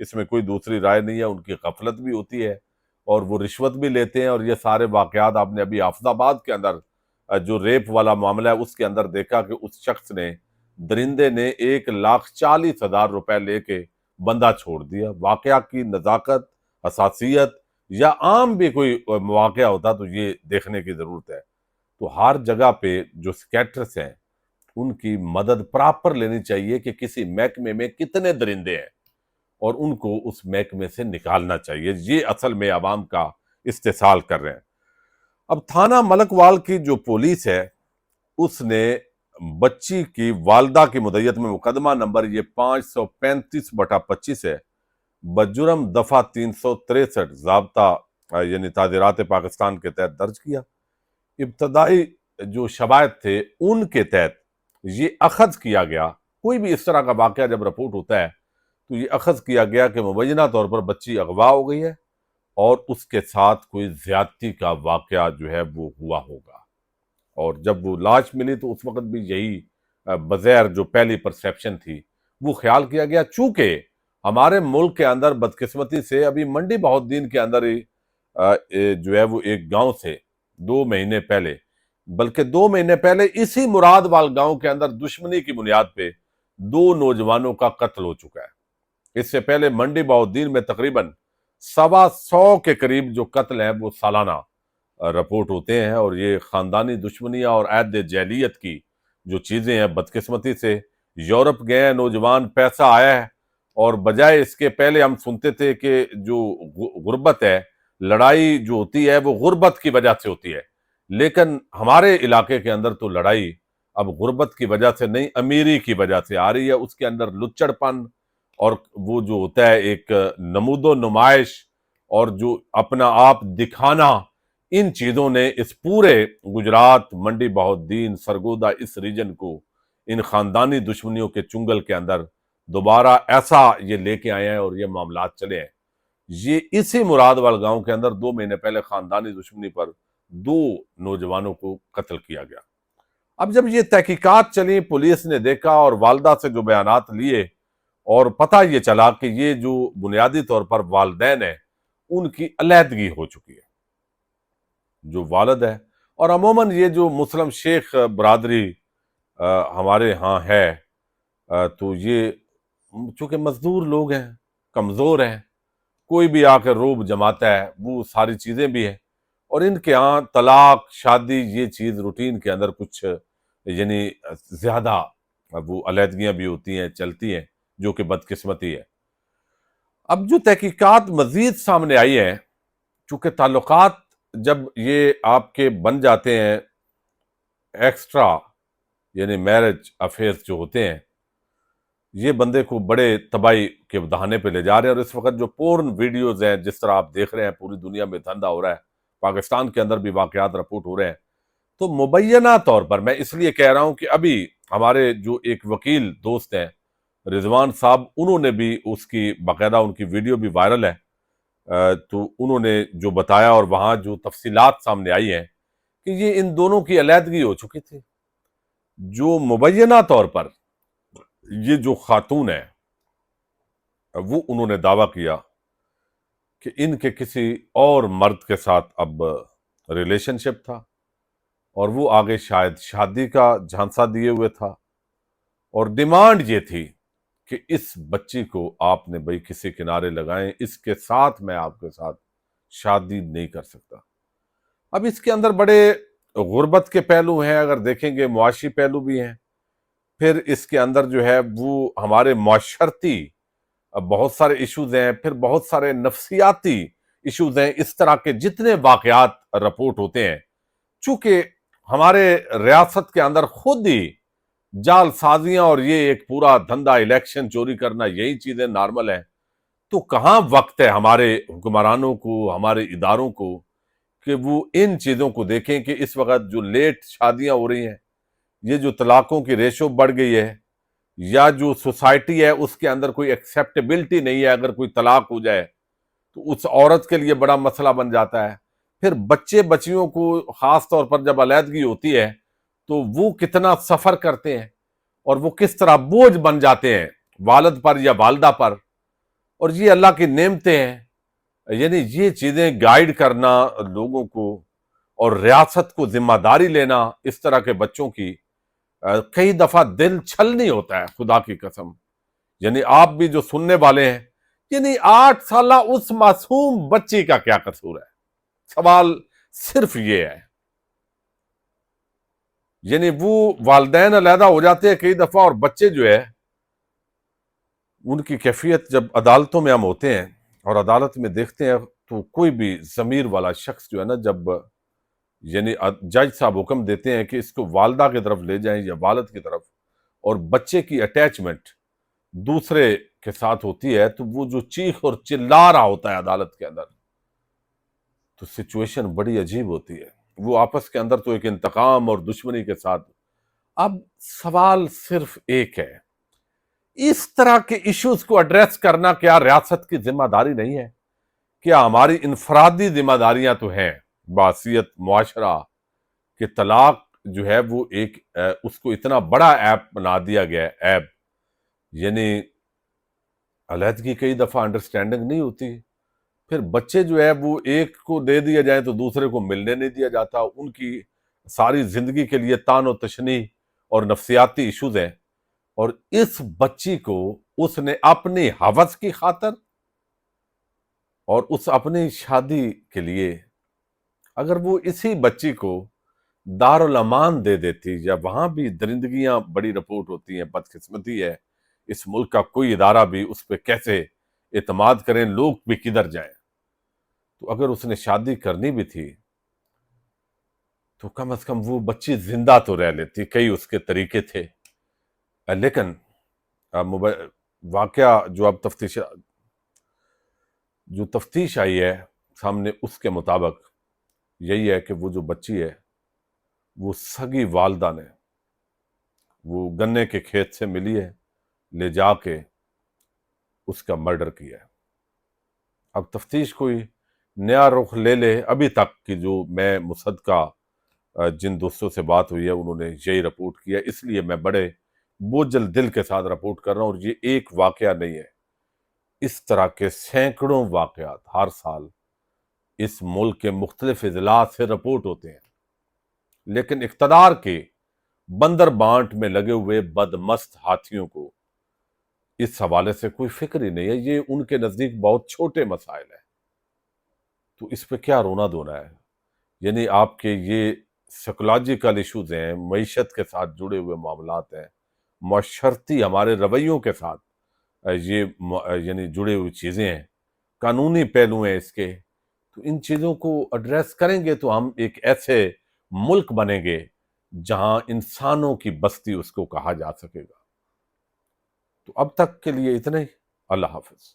اس میں کوئی دوسری رائے نہیں ہے، ان کی غفلت بھی ہوتی ہے اور وہ رشوت بھی لیتے ہیں۔ اور یہ سارے واقعات آپ نے ابھی حافظ آباد کے اندر جو ریپ والا معاملہ ہے اس کے اندر دیکھا کہ اس شخص نے، درندے نے 1,40,000 روپے لے کے بندہ چھوڑ دیا۔ واقعہ کی نزاکت، حساسیت یا عام بھی کوئی واقعہ ہوتا تو یہ دیکھنے کی ضرورت ہے۔ تو ہر جگہ پہ جو سکیٹرس ہیں ان کی مدد پراپر لینی چاہیے کہ کسی محکمے میں کتنے درندے ہیں اور ان کو اس محکمے سے نکالنا چاہیے۔ یہ اصل میں عوام کا استحصال کر رہے ہیں۔ اب تھانہ ملک وال کی جو پولیس ہے اس نے بچی کی والدہ کی مدعیت میں مقدمہ نمبر یہ 535/25 ہے، بجرم دفعہ 363 ضابطہ یعنی تعزیرات پاکستان کے تحت درج کیا۔ ابتدائی جو شواہد تھے ان کے تحت یہ اخذ کیا گیا، کوئی بھی اس طرح کا واقعہ جب رپورٹ ہوتا ہے تو یہ اخذ کیا گیا کہ مبینہ طور پر بچی اغوا ہو گئی ہے اور اس کے ساتھ کوئی زیادتی کا واقعہ جو ہے وہ ہوا ہوگا۔ اور جب وہ لاش ملی تو اس وقت بھی یہی بظاہر جو پہلی پرسیپشن تھی وہ خیال کیا گیا۔ چونکہ ہمارے ملک کے اندر بدقسمتی سے ابھی منڈی بہت دن کے اندر ہی جو ہے وہ ایک گاؤں سے 2 مہینے پہلے، بلکہ 2 مہینے پہلے اسی مراد وال گاؤں کے اندر دشمنی کی بنیاد پہ 2 نوجوانوں کا قتل ہو چکا ہے۔ اس سے پہلے منڈی بہت دن میں تقریباً 125 کے قریب جو قتل ہیں وہ سالانہ رپورٹ ہوتے ہیں، اور یہ خاندانی دشمنیاں اور عہد جاہلیت کی جو چیزیں ہیں، بدقسمتی سے یورپ گئے ہیں نوجوان، پیسہ آیا ہے، اور بجائے اس کے پہلے ہم سنتے تھے کہ جو غربت ہے، لڑائی جو ہوتی ہے وہ غربت کی وجہ سے ہوتی ہے، لیکن ہمارے علاقے کے اندر تو لڑائی اب غربت کی وجہ سے نہیں، امیری کی وجہ سے آ رہی ہے۔ اس کے اندر لچڑ پن اور وہ جو ہوتا ہے ایک نمود و نمائش اور جو اپنا آپ دکھانا، ان چیزوں نے اس پورے گجرات، منڈی بہاؤالدین، سرگودا اس ریجن کو ان خاندانی دشمنیوں کے چنگل کے اندر دوبارہ ایسا یہ لے کے آئے ہیں اور یہ معاملات چلے ہیں۔ یہ اسی مراد وال گاؤں کے اندر 2 مہینے پہلے خاندانی دشمنی پر 2 نوجوانوں کو قتل کیا گیا۔ اب جب یہ تحقیقات چلی، پولیس نے دیکھا اور والدہ سے جو بیانات لیے اور پتہ یہ چلا کہ یہ جو بنیادی طور پر والدین ہیں ان کی علیحدگی ہو چکی ہے، جو والد ہے، اور عموماً یہ جو مسلم شیخ برادری ہمارے ہاں ہے تو یہ چونکہ مزدور لوگ ہیں، کمزور ہیں، کوئی بھی آ کے روب جماتا ہے، وہ ساری چیزیں بھی ہیں، اور ان کے ہاں طلاق، شادی، یہ چیز روٹین کے اندر کچھ یعنی زیادہ وہ علیحدگیاں بھی ہوتی ہیں، چلتی ہیں، جو کہ بدقسمتی ہے۔ اب جو تحقیقات مزید سامنے آئی ہیں، چونکہ تعلقات جب یہ آپ کے بن جاتے ہیں ایکسٹرا یعنی میرج افیئرز جو ہوتے ہیں، یہ بندے کو بڑے تباہی کے دہانے پہ لے جا رہے ہیں۔ اور اس وقت جو پورن ویڈیوز ہیں جس طرح آپ دیکھ رہے ہیں، پوری دنیا میں دھندا ہو رہا ہے، پاکستان کے اندر بھی واقعات رپورٹ ہو رہے ہیں، تو مبینہ طور پر میں اس لیے کہہ رہا ہوں کہ ابھی ہمارے جو ایک وکیل دوست ہیں رضوان صاحب، انہوں نے بھی اس کی باقاعدہ ان کی ویڈیو بھی وائرل ہے، تو انہوں نے جو بتایا اور وہاں جو تفصیلات سامنے آئی ہیں کہ یہ ان دونوں کی علیحدگی ہو چکی تھی۔ جو مبینہ طور پر یہ جو خاتون ہے وہ انہوں نے دعویٰ کیا کہ ان کے کسی اور مرد کے ساتھ اب ریلیشن شپ تھا، اور وہ آگے شاید شادی کا جھانسا دیے ہوئے تھا، اور ڈیمانڈ یہ تھی کہ اس بچی کو آپ نے بھئی کسی کنارے لگائیں، اس کے ساتھ میں آپ کے ساتھ شادی نہیں کر سکتا۔ اب اس کے اندر بڑے غربت کے پہلو ہیں، اگر دیکھیں گے معاشی پہلو بھی ہیں، پھر اس کے اندر جو ہے وہ ہمارے معاشرتی بہت سارے ایشوز ہیں، پھر بہت سارے نفسیاتی ایشوز ہیں۔ اس طرح کے جتنے واقعات رپورٹ ہوتے ہیں، چونکہ ہمارے ریاست کے اندر خود ہی جال سازیاں اور یہ ایک پورا دھندا الیکشن چوری کرنا، یہی چیزیں نارمل ہیں، تو کہاں وقت ہے ہمارے حکمرانوں کو، ہمارے اداروں کو کہ وہ ان چیزوں کو دیکھیں کہ اس وقت جو لیٹ شادیاں ہو رہی ہیں، یہ جو طلاقوں کی ریشو بڑھ گئی ہے، یا جو سوسائٹی ہے اس کے اندر کوئی ایکسیپٹیبلٹی نہیں ہے، اگر کوئی طلاق ہو جائے تو اس عورت کے لیے بڑا مسئلہ بن جاتا ہے۔ پھر بچے بچیوں کو خاص طور پر جب علیحدگی ہوتی ہے تو وہ کتنا سفر کرتے ہیں اور وہ کس طرح بوجھ بن جاتے ہیں والد پر یا والدہ پر۔ اور یہ اللہ کی نعمتیں ہیں، یعنی یہ چیزیں گائیڈ کرنا لوگوں کو اور ریاست کو ذمہ داری لینا اس طرح کے بچوں کی، کئی دفعہ دل چھلنی ہوتا ہے خدا کی قسم. یعنی آپ بھی جو سننے والے ہیں، یعنی 8 سالہ اس معصوم بچی کا کیا قصور ہے؟ سوال صرف یہ ہے. یعنی وہ والدین علیحدہ ہو جاتے ہیں کئی دفعہ، اور بچے جو ہے ان کی کیفیت جب عدالتوں میں ہم ہوتے ہیں اور عدالت میں دیکھتے ہیں تو کوئی بھی ضمیر والا شخص جو ہے نا، جب یعنی جج صاحب حکم دیتے ہیں کہ اس کو والدہ کی طرف لے جائیں یا والد کی طرف، اور بچے کی اٹیچمنٹ دوسرے کے ساتھ ہوتی ہے، تو وہ جو چیخ اور چلا رہا ہوتا ہے عدالت کے اندر، تو سچویشن بڑی عجیب ہوتی ہے. وہ آپس کے اندر تو ایک انتقام اور دشمنی کے ساتھ. اب سوال صرف ایک ہے، اس طرح کے ایشوز کو ایڈریس کرنا کیا ریاست کی ذمہ داری نہیں ہے؟ کیا ہماری انفرادی ذمہ داریاں تو ہیں بحیثیت معاشرہ کہ طلاق جو ہے وہ ایک اس کو اتنا بڑا ایپ بنا دیا گیا ہے. ایپ یعنی علیحدگی کئی دفعہ انڈرسٹینڈنگ نہیں ہوتی، پھر بچے جو ہے وہ ایک کو دے دیا جائے تو دوسرے کو ملنے نہیں دیا جاتا. ان کی ساری زندگی کے لیے تان و تشنی اور نفسیاتی ایشوز ہیں، اور اس بچی کو اس نے اپنی ہوس کی خاطر اور اس اپنی شادی کے لیے، اگر وہ اسی بچی کو دارالامان دے دیتی، یا وہاں بھی درندگیاں بڑی رپورٹ ہوتی ہیں، بدقسمتی ہے اس ملک کا کوئی ادارہ بھی اس پہ کیسے اعتماد کریں، لوگ بھی کدھر جائیں. تو اگر اس نے شادی کرنی بھی تھی تو کم از کم وہ بچی زندہ تو رہ لیتی، کئی اس کے طریقے تھے. لیکن واقعہ جو اب تفتیش آئی ہے سامنے، اس کے مطابق یہی ہے کہ وہ جو بچی ہے وہ سگی والدہ نے وہ گنے کے کھیت سے ملی ہے، لے جا کے اس کا مرڈر کیا ہے. اب تفتیش کوئی نیا رخ لے لے، ابھی تک کی جو میں مصدقہ جن دوستوں سے بات ہوئی ہے انہوں نے یہی رپورٹ کیا، اس لیے میں بڑے بوجھل دل کے ساتھ رپورٹ کر رہا ہوں. اور یہ ایک واقعہ نہیں ہے، اس طرح کے سینکڑوں واقعات ہر سال اس ملک کے مختلف اضلاع سے رپورٹ ہوتے ہیں. لیکن اقتدار کے بندر بانٹ میں لگے ہوئے بدمست ہاتھیوں کو اس حوالے سے کوئی فکر ہی نہیں ہے. یہ ان کے نزدیک بہت چھوٹے مسائل ہیں، تو اس پہ کیا رونا دھونا ہے؟ یعنی آپ کے یہ سائیکولوجیکل ایشوز ہیں، معیشت کے ساتھ جڑے ہوئے معاملات ہیں، معاشرتی ہمارے رویوں کے ساتھ یہ یعنی جڑے ہوئی چیزیں ہیں، قانونی پہلو ہیں اس کے. تو ان چیزوں کو ایڈریس کریں گے تو ہم ایک ایسے ملک بنیں گے جہاں انسانوں کی بستی اس کو کہا جا سکے گا. تو اب تک کے لیے اتنا ہی. اللہ حافظ.